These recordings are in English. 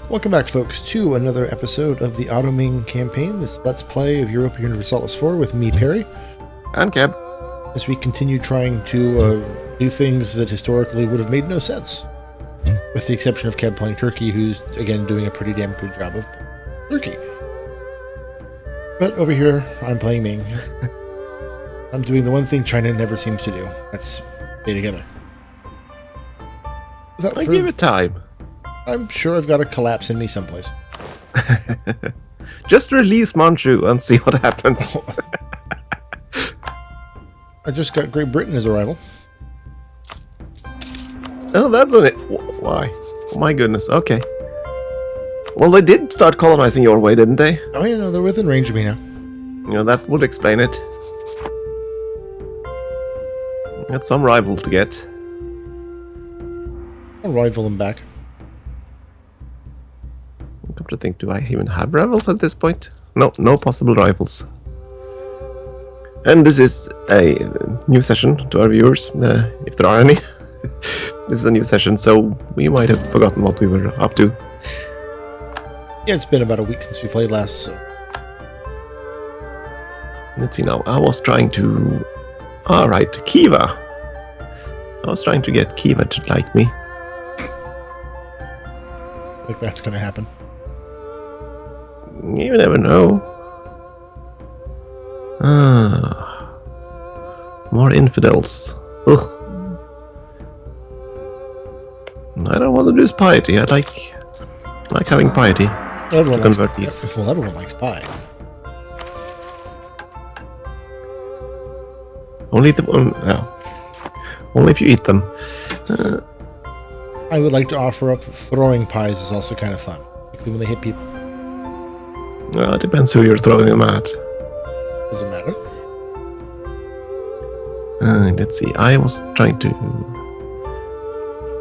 Welcome back, folks, to another episode of the OttoMing campaign, this Let's Play of Europa Universalis 4 with me, Perry. And Keb. As we continue trying to do things that historically would have made no sense. With the exception of Keb playing Turkey, who's, again, doing a pretty damn good job of Turkey. But over here, I'm playing Ming. I'm doing the one thing China never seems to do. That's stay together. I give it time. I'm sure I've got a collapse in me someplace. Just release Manchu and see what happens. I just got Great Britain as a rival. Oh, that's on it. Why? Oh my goodness. Okay. Well, they did start colonizing your way, didn't they? Oh, yeah, no, they're within range of me now. You know, that would explain it. That's some rival to get. I'll rival them back. Come to think, do I even have rivals at this point? No, no possible rivals. And this is a new session to our viewers, if there are any. This is a new session, so we might have forgotten what we were up to. Yeah, it's been about a week since we played last, so... Let's see now, I was trying to... Alright, Kiva. I was trying to get Kiva to like me. I think that's gonna happen. You never know. More infidels. Ugh. I don't want to lose piety. I like having piety. Everyone to likes convert these. Well, everyone likes pie. Only the one. No. Only if you eat them. I would like to offer up that throwing pies is also kind of fun, particularly when they hit people. Well, it depends who you're throwing them at. Doesn't matter. Let's see. I was trying to...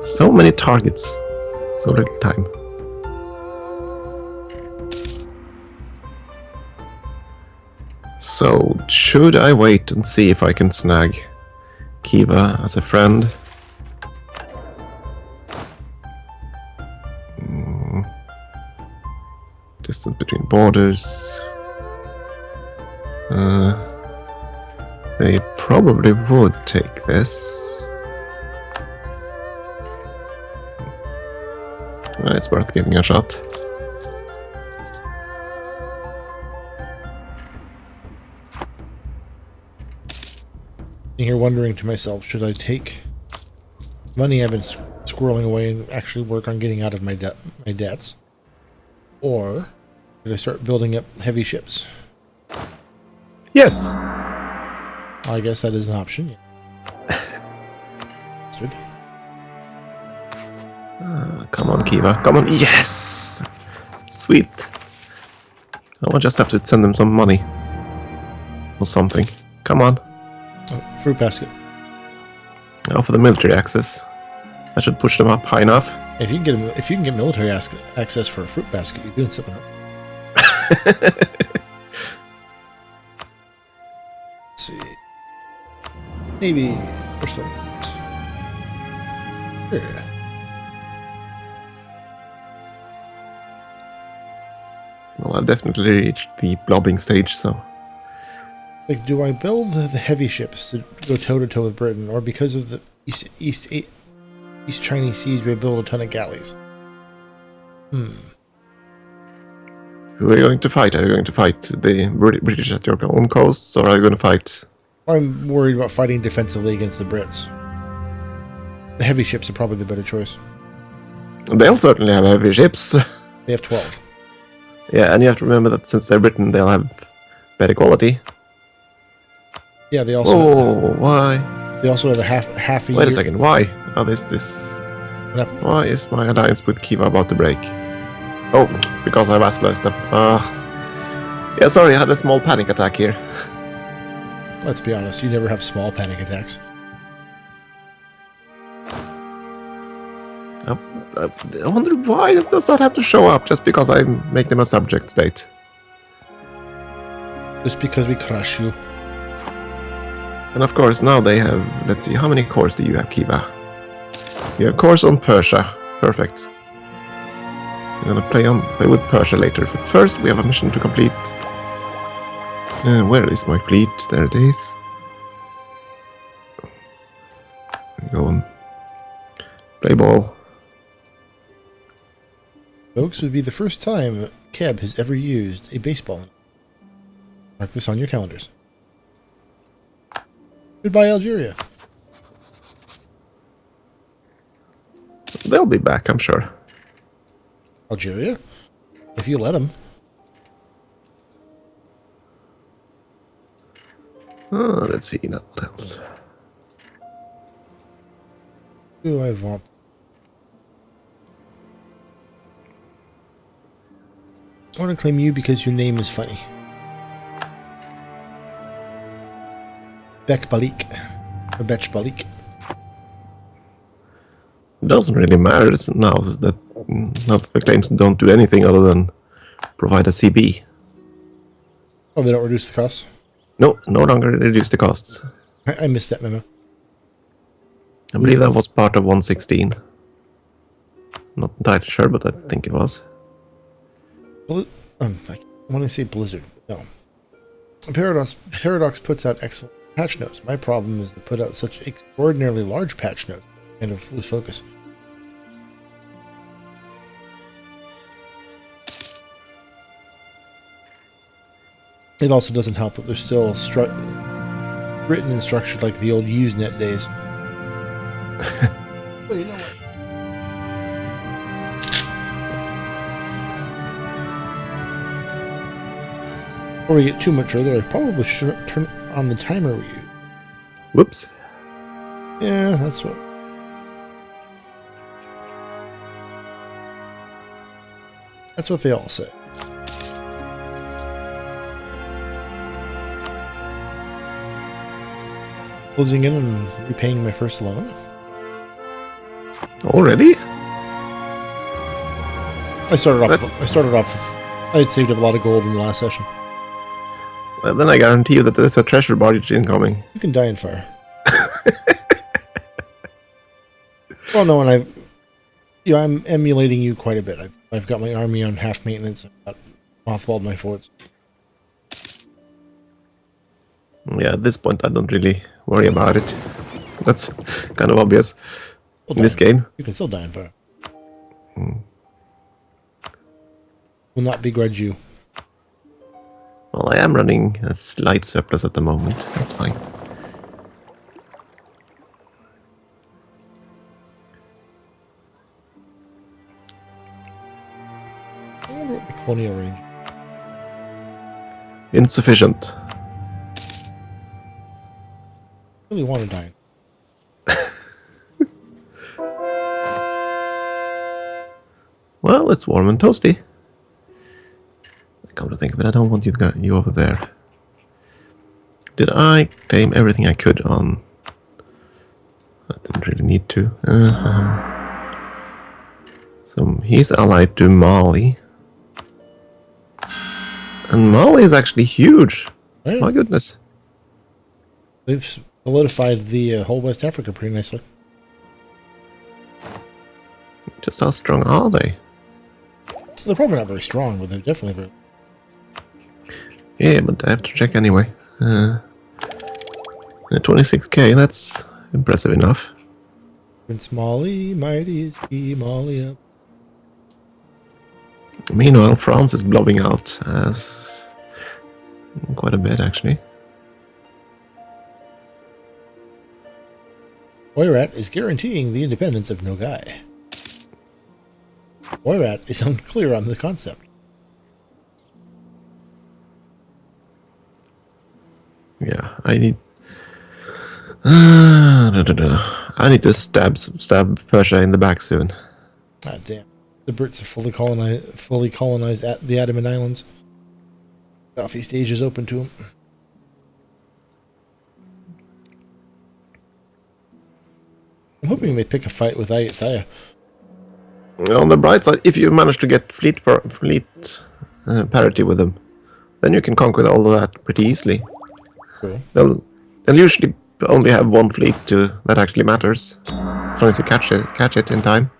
So many targets. So little time. So, should I wait and see if I can snag Kiva as a friend? Distance between borders. They probably would take this. It's worth giving a shot. I'm here wondering to myself, should I take money I've been squirreling away and actually work on getting out of my debts? Or should I start building up heavy ships? Yes! I guess that is an option. Come on, Kiva. Come on. Yes! Sweet. I will just have to send them some money. Or something. Come on. Oh, fruit basket. Now for the military access. I should push them up high enough. If you can get military access for a fruit basket, you're doing something right. Let's see. Maybe or something. Yeah. Well, I've definitely reached the blobbing stage, so... Like, do I build the heavy ships to go toe-to-toe with Britain, or because of the East Chinese seas, do I build a ton of galleys? Who are you going to fight? Are you going to fight the British at your own coasts, or are you going to fight... I'm worried about fighting defensively against the Brits. The heavy ships are probably the better choice. They'll certainly have heavy ships. They have 12. Yeah, and you have to remember that since they're Britain, they'll have better quality. Yeah, they also. Oh, why? They also have half a year. Wait a second. Why? Oh, this. Why is my alliance with Kiva about to break? Oh, because I vassalized them. Yeah, sorry, I had a small panic attack here. Let's be honest, you never have small panic attacks. I wonder why does that have to show up just because I make them a subject state? Just because we crush you. And of course, now they have... Let's see, how many cores do you have, Kiva? You have cores on Persia. Perfect. gonna play with Persia later. But first, we have a mission to complete. Where is my fleet? There it is. Go and play ball. Folks, would be the first time Keb has ever used a baseball. Mark this on your calendars. Goodbye, Algeria. They'll be back, I'm sure. Algeria? If you let them. Oh, let's see now what else. Who do I want? I want to claim you because your name is funny. Bek Balik. Or Bech Balik. It doesn't really matter now that the claims don't do anything other than provide a CB. Oh, they don't reduce the costs? No, no longer reduce the costs. I missed that memo. I believe that was part of 116. Not entirely sure, but I think it was. I want to say Blizzard. No. Paradox puts out excellent patch notes. My problem is to put out such extraordinarily large patch notes. Kind of lose focus. It also doesn't help that they're still written and structured like the old Usenet days. Well, you know what? Before we get too much further, I probably should turn on the timer we use. Whoops. Yeah, that's what. That's what they all say. Closing in and repaying my first loan. Already? I started off. I had saved up a lot of gold in the last session. Well, then I guarantee you that there's a treasure barge incoming. You can die in fire. Well, no, and I'm emulating you quite a bit. I've got my army on half maintenance. I've got mothballed my forts. Yeah, at this point I don't really worry about it. That's kind of obvious in this game. You can still die in fire. Will not begrudge you. Well, I am running a slight surplus at the moment. That's fine. I wonder what the colonial range. Insufficient. I really want to die. Well, it's warm and toasty. Come to think of it, I don't want you over there. Did I claim everything I could on? I didn't really need to. So he's allied to Mali. And Mali is actually huge. Yeah. My goodness. They've solidified the whole West Africa pretty nicely. Just how strong are they? They're probably not very strong, but they're definitely very... Yeah, but I have to check anyway. 26k, that's impressive enough. Prince Mali, mighty is he, Mali up. Meanwhile, France is blowing out as quite a bit, actually. Oirat is guaranteeing the independence of Nogai. Oirat is unclear on the concept. Yeah, I need... I need to stab Persia in the back soon. Ah, damn. The Brits are fully colonized at the Andaman Islands. Southeast Asia is open to them. I'm hoping they pick a fight with Ayutthaya. On the bright side, if you manage to get fleet parity with them, then you can conquer all of that pretty easily. Cool. They'll usually only have one fleet that actually matters, as long as you catch it in time.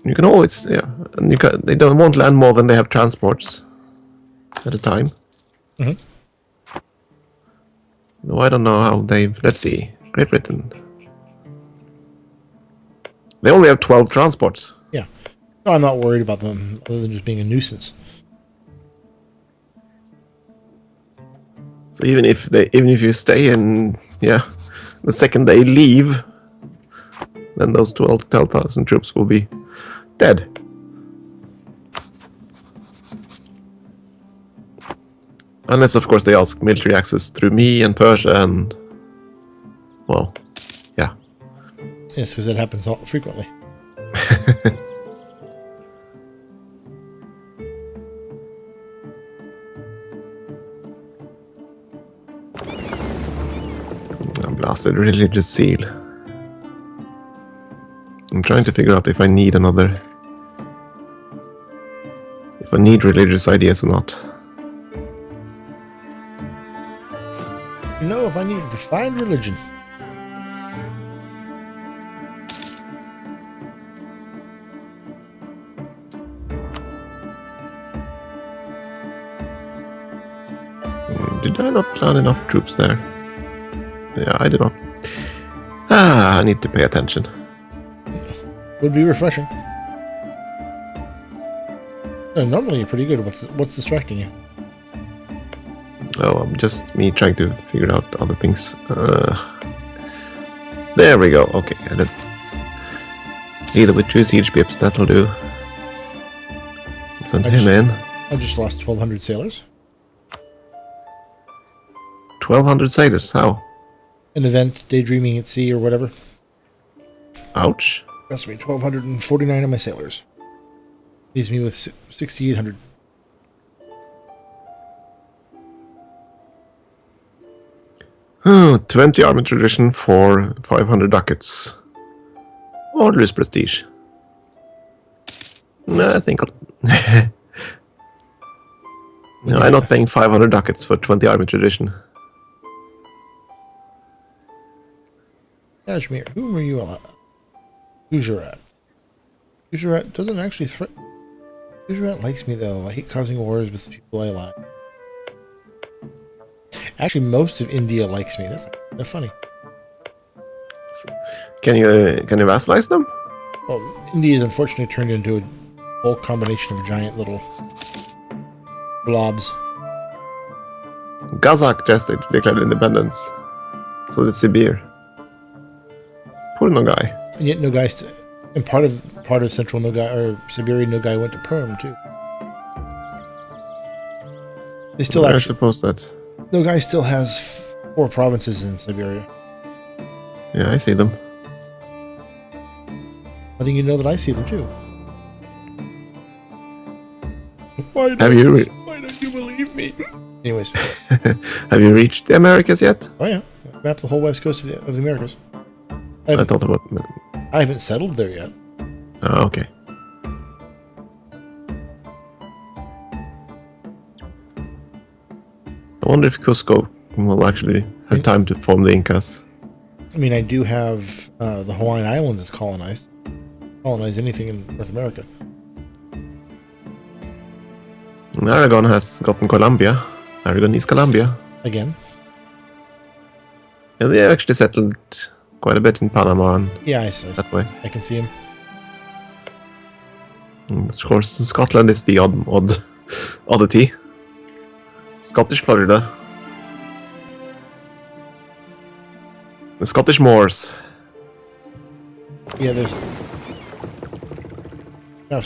You can always, yeah, and they won't land more than they have transports at a time. Mhm. No, I don't know how let's see, Great Britain. They only have 12 transports. Yeah. No, I'm not worried about them other than just being a nuisance. So even if you stay and the second they leave, then those 12,000 troops will be dead. Unless, of course, they ask military access through me and Persia and... Well, yeah. Yes, because that happens frequently. A blasted religious seal. I'm trying to figure out if I need another... If I need religious ideas or not. You know, if I need to find religion. Did I not plan enough troops there? Yeah, I did not. I need to pay attention. Would be refreshing. No, normally you're pretty good. What's distracting you? Oh, just me trying to figure out other things. There we go. Okay, let's either with 2 siege pips, that'll do. Send him in. I just lost 1,200 sailors. 1,200 sailors, how? An event, daydreaming at sea or whatever. Ouch. That's me, 1,249 of my sailors. Leaves me with 6,800. Oh, 20 army tradition for 500 ducats. Or lose prestige. No, I think no, I'm not paying 500 ducats for 20 army tradition. Kashmir, whom are you at? Gujarat. Gujarat doesn't actually threaten. Gujarat likes me though. I hate causing wars with the people I like. Actually, most of India likes me. That's kind of funny. Can you vassalize them? Well, India is unfortunately turned into a whole combination of giant little blobs. Kazakh just declared independence. So did Sibir. Poor Nogai. And yet Nogai, and part of central Nogai or Siberia Nogai went to Perm too. They still I actually. suppose that. Nogai still has 4 provinces in Siberia. Yeah, I see them. Letting you know that I see them too. Why Have you why don't you believe me? Anyways. have you reached the Americas yet? Oh yeah. Map the whole west coast of the Americas. I thought about. I haven't settled there yet. Oh, okay. I wonder if Cusco will actually have time to form the Incas. I mean, I do have the Hawaiian Islands that's colonized. Colonize anything in North America. And Aragon has gotten Colombia. Aragon is Colombia. Again. Yeah, they actually settled quite a bit in Panama and Yeah, that way. I can see him. And of course, Scotland is the oddity. Scottish Florida. The Scottish Moors. Yeah, there's. Now,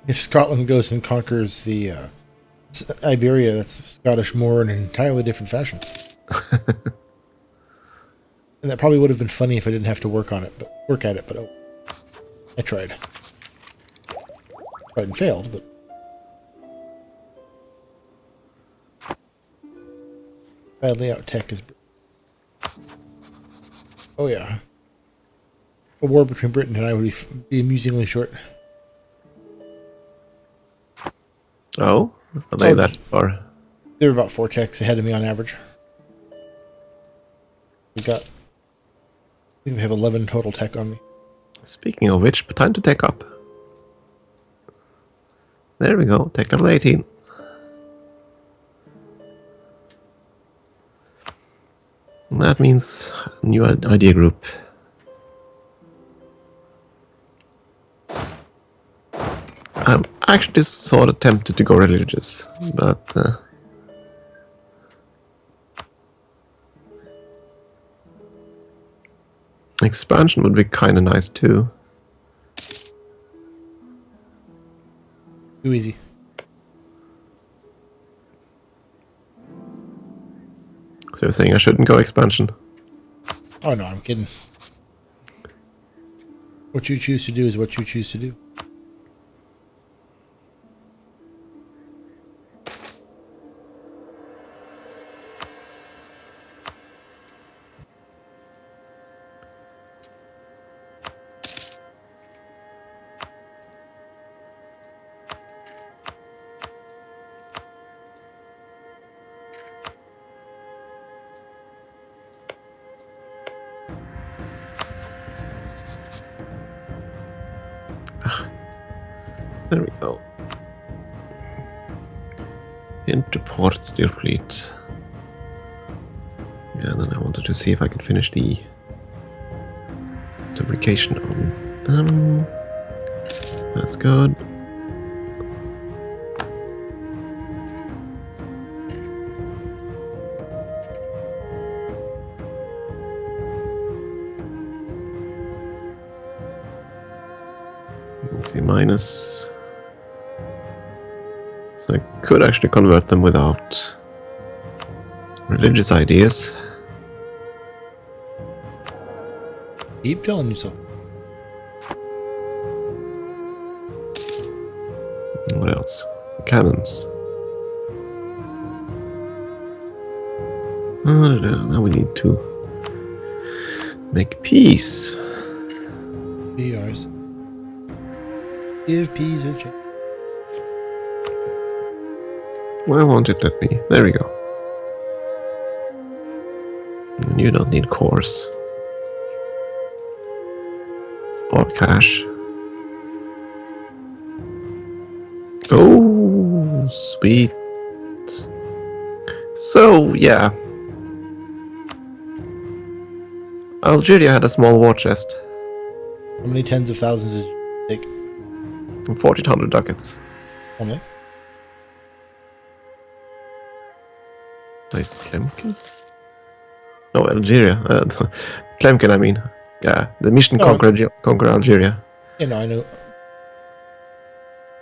if Scotland goes and conquers the Iberia, that's Scottish Moor in an entirely different fashion. And that probably would have been funny if I didn't have to work at it, but oh, I tried. Tried and failed, but badly out tech is. Oh yeah, a war between Britain and I would be amusingly short. Oh, are they that far? They're about 4 techs ahead of me on average. I think we have 11 total tech on me. Speaking of which, time to take up. There we go. Tech level 18. That means new idea group. I'm actually sort of tempted to go religious, but expansion would be kind of nice too. Too easy. So you're saying I shouldn't go expansion? Oh no, I'm kidding. What you choose to do is what you choose to do. There we go. Into port, dear fleet. Yeah, then I wanted to see if I could finish the fabrication on them. That's good. Let's see, minus. So I could actually convert them without religious ideas. Keep telling yourself. What else? Cannons. Now we need to make peace. Be ours. Give peace a chance. Why won't it let me? There we go. And you don't need cores. Or cash. Oh, sweet. So, yeah. Algeria had a small war chest. How many tens of thousands did you take? 1,400 ducats. Only? Wait, Tlemcen? No, Algeria. Tlemcen, I mean. Yeah, the mission conquer Algeria. Yeah, no, I know.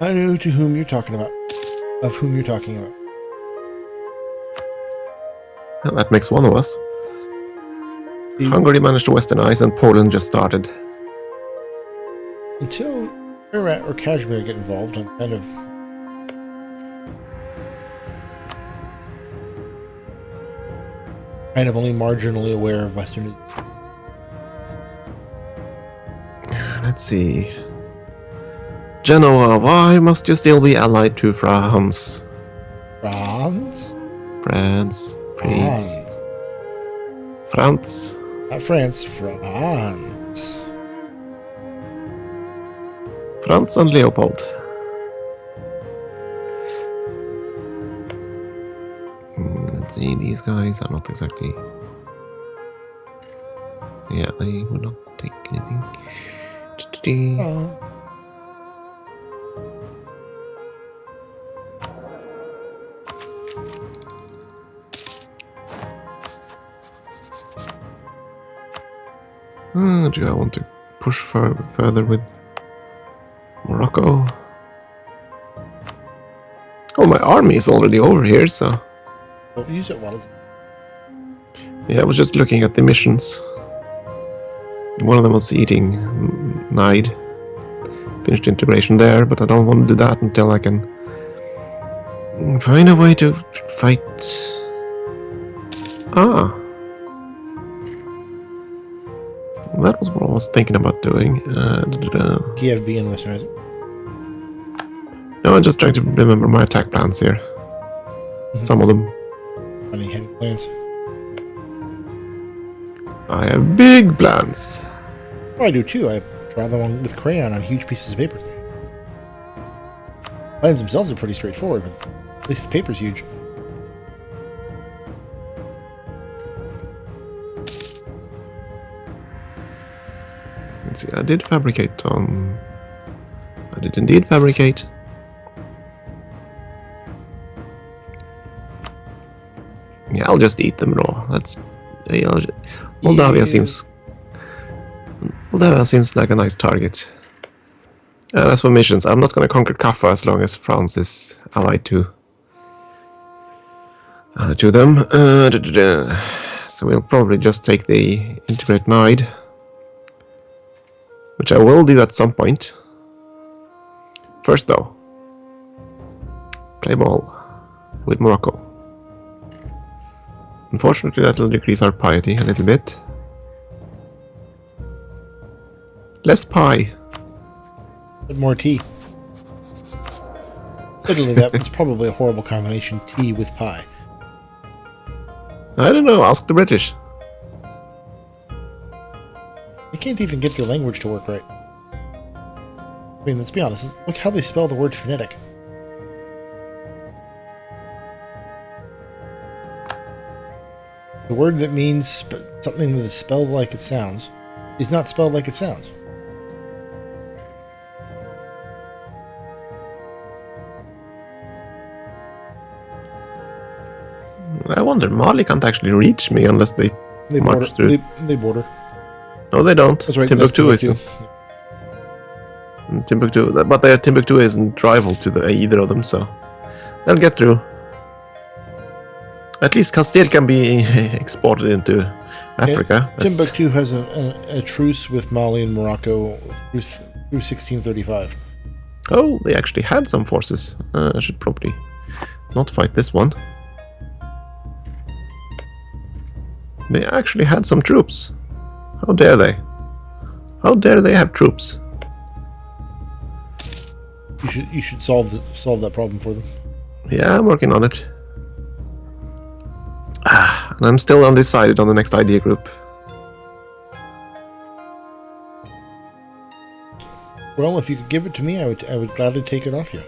I know to whom you're talking about. Of whom you're talking about. Well, that makes one of us. See, Hungary managed to westernize and Poland just started. until Iran or Kashmir get involved, I'm kind of only marginally aware of Western. Let's see. Genoa, why must you still be allied to France? France? France. France. France. Not France, France. France and Leopold. Let's see, these guys are not exactly... Yeah, they would not take anything. Oh. Do I want to push further with Morocco? Oh, my army is already over here, so... Well, use it while it's... Yeah, I was just looking at the missions. One of them was eating Nide. Finished integration there, but I don't want to do that until I can find a way to fight. Ah. That was what I was thinking about doing. Kiev being westernized. No, I'm just trying to remember my attack plans here. Some of them. Any heavy plans? I have big plans. Oh, I do too. I draw them with crayon on huge pieces of paper. Plans themselves are pretty straightforward, but at least the paper's huge. Let's see, I did fabricate on... I did indeed fabricate. Yeah, I'll just eat them raw. That's... Moldavia seems... Moldavia seems like a nice target. As for missions, I'm not going to conquer Kaffa as long as France is allied to them. So we'll probably just take the Integrate Nide, which I will do at some point. First though, play ball with Morocco. Unfortunately, that will decrease our piety a little bit. Less pie. But more tea. Italy, that was probably a horrible combination, tea with pie. I don't know, ask the British. They can't even get their language to work right. I mean, let's be honest, look how they spell the word phonetic. The word that means something that is spelled like it sounds is not spelled like it sounds. I wonder, Mali can't actually reach me unless they border. march through. They border. No, they don't. That's right. Timbuktu that's is. Timbuktu, but their Timbuktu isn't rival to either of them, so they'll get through. At least Castile can be exported into Africa. Yeah, Timbuktu has a truce with Mali and Morocco through 1635. Oh, they actually had some forces. I should probably not fight this one. They actually had some troops. How dare they? How dare they have troops? You should solve that problem for them. Yeah, I'm working on it. And I'm still undecided on the next idea group. Well, if you could give it to me, I would gladly take it off you.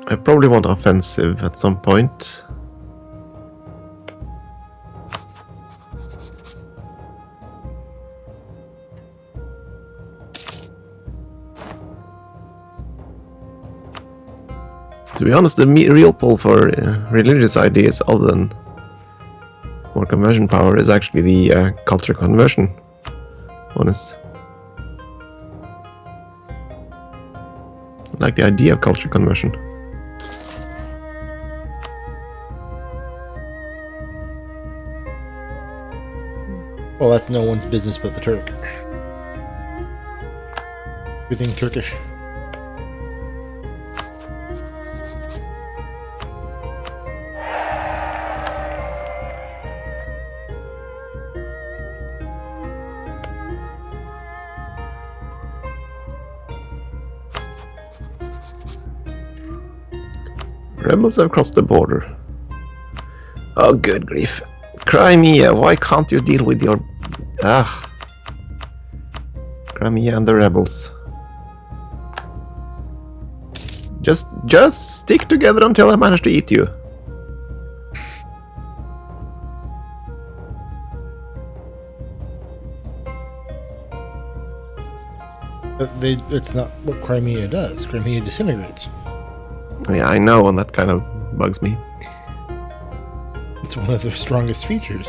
I probably want offensive at some point. To be honest, the real pull for religious ideas other than more conversion power is actually the culture conversion one. Is I like the idea of culture conversion. Well, that's no one's business but the Turk. Everything Turkish. Rebels have crossed the border. Oh, good grief. Crimea, why can't you deal with your... Crimea and the rebels. Just stick together until I manage to eat you. But it's not what Crimea does. Crimea disintegrates. Yeah, I know, and that kind of bugs me. It's one of their strongest features.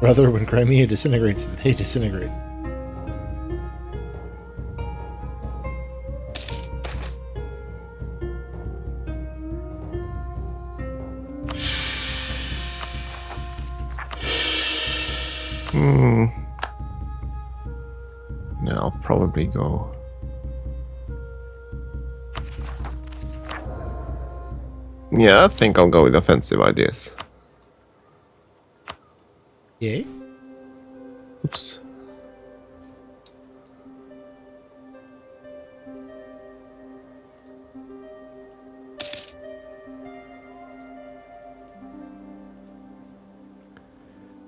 Rather, when Crimea disintegrates, they disintegrate. Yeah, I'll probably go... Yeah, I think I'll go with offensive ideas. Yay? Oops.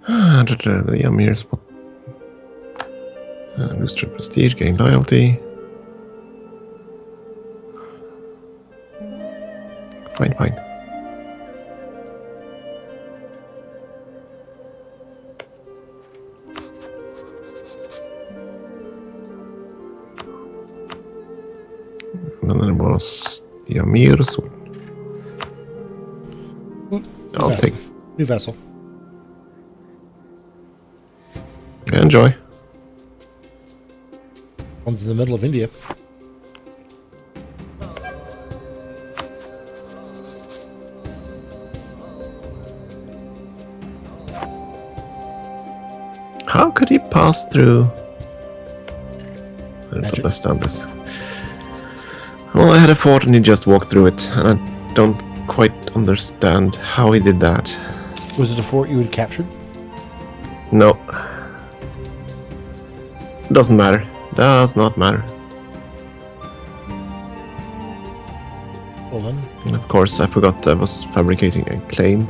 The Amir spot. Lose trip prestige, gain loyalty. Fine, fine. And then there was the Amir's. I'll take. New vessel. Enjoy. One's in the middle of India. How could he pass through? I don't Magic. understand this. Well, I had a fort and he just walked through it, and I don't quite understand how he did that. Was it a fort you had captured? No. Doesn't matter. Does not matter. Well then. And of course, I forgot I was fabricating a claim,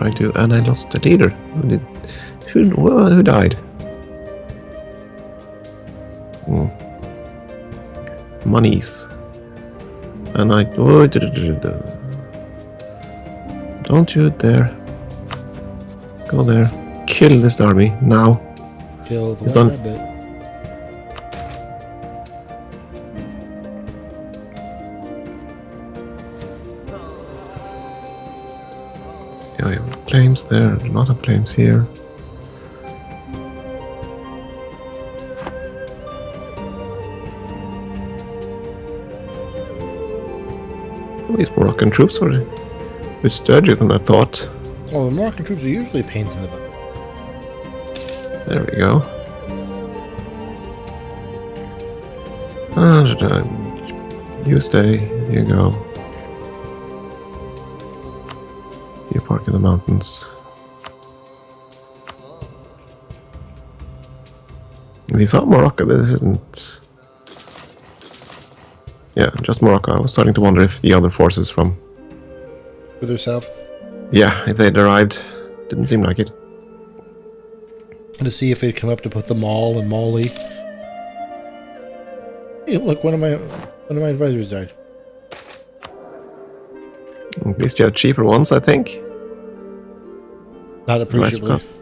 and I lost a leader. Who died? Monies. And I... Don't you dare. Go there. Kill this army, now. Kill the It's one done. that bit. Yeah, we have claims there, a lot of claims here. Well, these Moroccan troops are a bit sturdier than I thought. Well, the Moroccan troops are usually pains in the butt. There we go. You stay, you go. You park in the mountains. These are Morocco, this isn't... Yeah, just Morocco. I was starting to wonder if the other forces from... Further south. Yeah, if they'd arrived. Didn't seem like it. And to see if they'd come up to put the mall in Mali. Hey, look, one of my advisors died. At least you have cheaper ones, I think. Not appreciably. cost.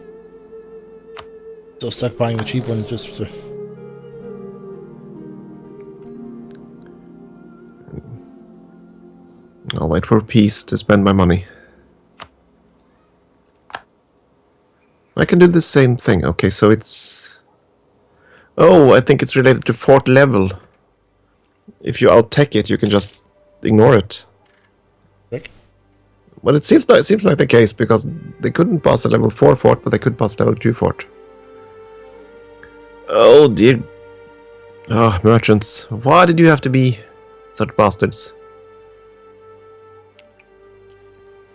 Still stuck buying the cheap ones just to... I'll wait for peace to spend my money. I can do the same thing. Okay, so it's... Oh, I think it's related to fort level. If you out-tech it, you can just ignore it. Rick? But it seems like the case, because they couldn't pass a level 4 fort, but they could pass level 2 fort. Oh dear. Oh, merchants. Why did you have to be such bastards?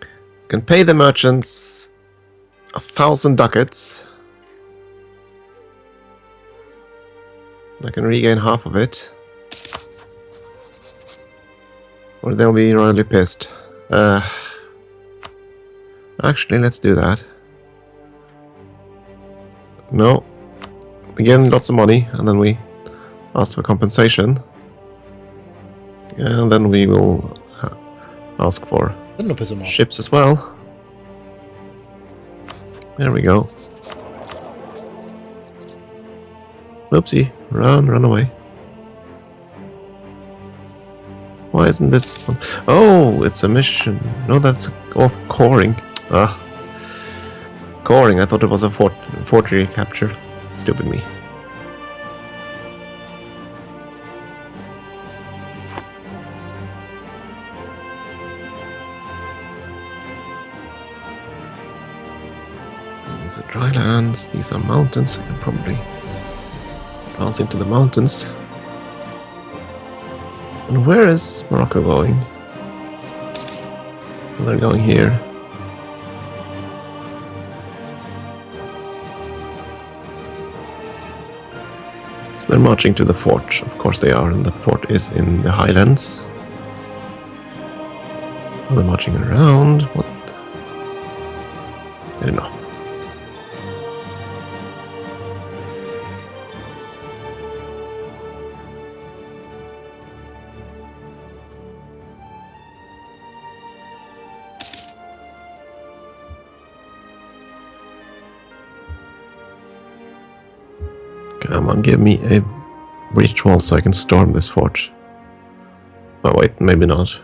You can pay the merchants 1,000 ducats. I can regain half of it. Or they'll be royally pissed. Actually, let's do that. No. Again, lots of money, and then we ask for compensation. And then we will ask for That'll piss him off. ships as well. There we go. Oopsie. Run away. Why isn't this one? Oh, it's a mission. No, that's coring. Ah. Coring, I thought it was a forgery capture. Stupid me. These are dry lands, these are mountains. I can probably advance into the mountains. And where is Morocco going? Well, they're going here. So they're marching to the fort. Of course they are, and the fort is in the highlands. Oh, they're marching around. What? I don't know. Come on, give me a breach wall so I can storm this fort. Oh wait, maybe not.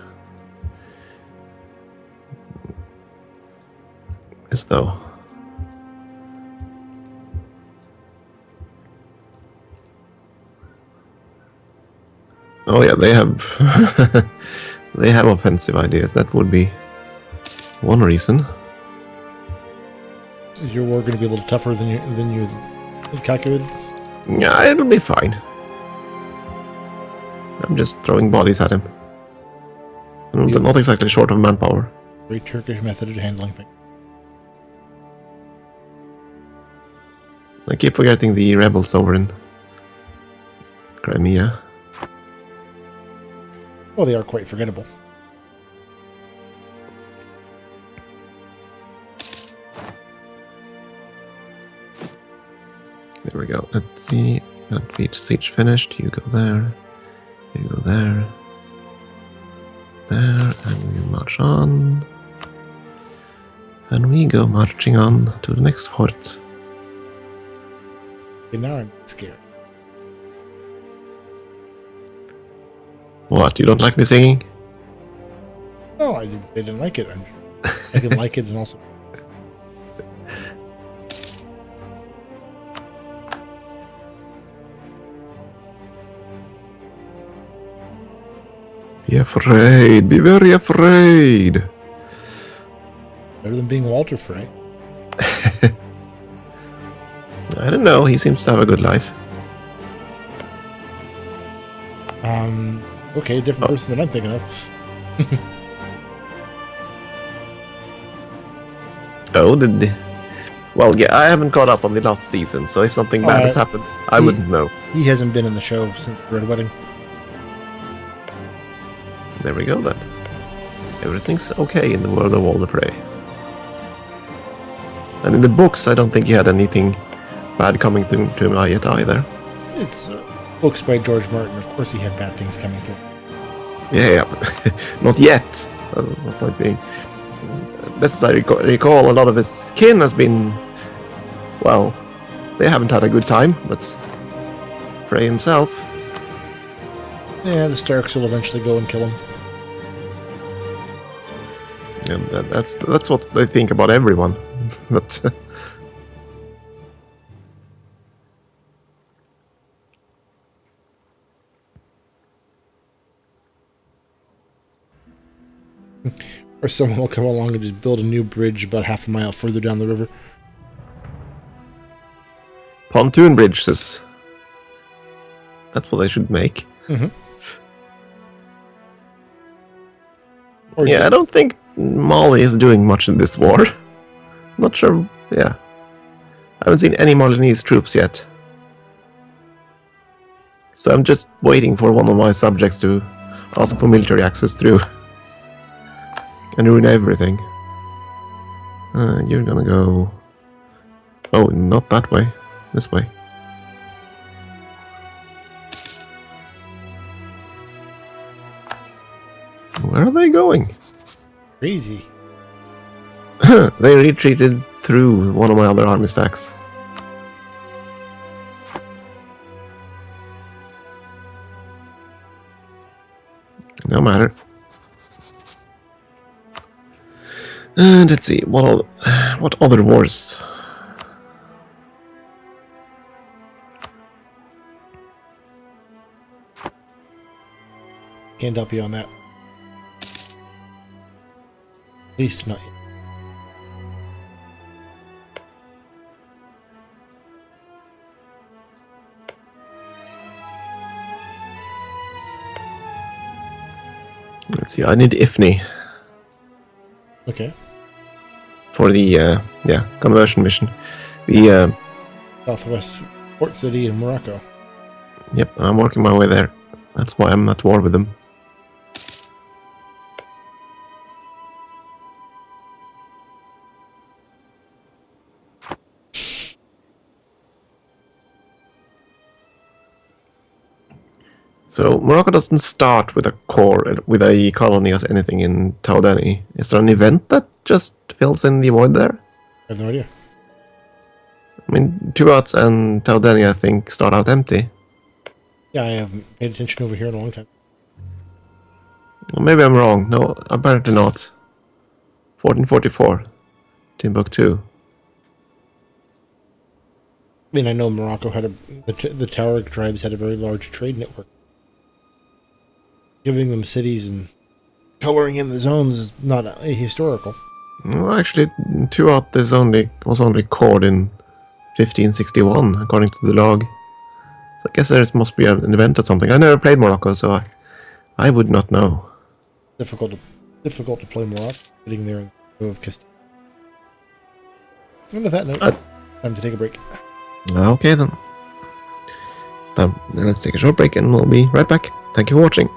Yes, though. Oh yeah, they have they have offensive ideas. That would be one reason. Is your war going to be a little tougher than you calculated? Yeah, it'll be fine. I'm just throwing bodies at him. I'm not exactly short of manpower. Very Turkish method of handling things. I keep forgetting the rebels over in Crimea. Well, they are quite forgettable. There we go. Let's see. That siege finished. You go there. You go there. There. And we march on. And we go marching on to the next fort. Okay, now I'm scared. What? You don't like me singing? No, I didn't like it. I'm sure. I didn't like it, and also. Be afraid. Be very afraid. Better than being Walter Frey. I don't know. He seems to have a good life. Okay, different person than I'm thinking of. Oh, did they? Well, yeah, I haven't caught up on the last season, so if something bad has happened, I wouldn't know. He hasn't been in the show since the Red Wedding. There we go then. Everything's okay in the world of Walder Frey. And in the books, I don't think he had anything bad coming to him yet either. It's books by George Martin. Of course, he had bad things coming to him. Yeah. Not yet. My point being, best as I recall, a lot of his kin has been, well, they haven't had a good time, but Frey himself. Yeah, the Starks will eventually go and kill him. And that's what they think about everyone. But or someone will come along and just build a new bridge about half a mile further down the river. pontoon bridges. That's what they should make. Mm-hmm. Yeah, I don't think Mali is doing much in this war. Not sure. Yeah, I haven't seen any Malinese troops yet. So I'm just waiting for one of my subjects to ask for military access through and ruin everything. You're gonna go... Oh, not that way. This way. Where are they going? Crazy. They retreated through one of my other army stacks. No matter. And let's see, what other wars? Can't help you on that. At least not yet. Let's see, I need Ifni Okay. for the conversion mission. The Southwest port city in Morocco. Yep, I'm working my way there. That's why I'm at war with them. So Morocco doesn't start with a core, with a colony or anything in Taudani. Is there an event that just fills in the void there? I have no idea. I mean, Tuat and Taudeni, I think, start out empty. Yeah, I haven't paid attention over here in a long time. Well, maybe I'm wrong. No, apparently not. 1444. Timbuktu. I mean, I know Morocco had the Tuareg tribes had a very large trade network. Giving them cities and coloring in the zones is not ahistorical. Well, actually, Tuat was only called in 1561, according to the log. So I guess there must be an event or something. I never played Morocco, so I would not know. Difficult to play Morocco, sitting there in the middle of Castile. And with that note, time to take a break. Okay then. Let's take a short break and we'll be right back. Thank you for watching.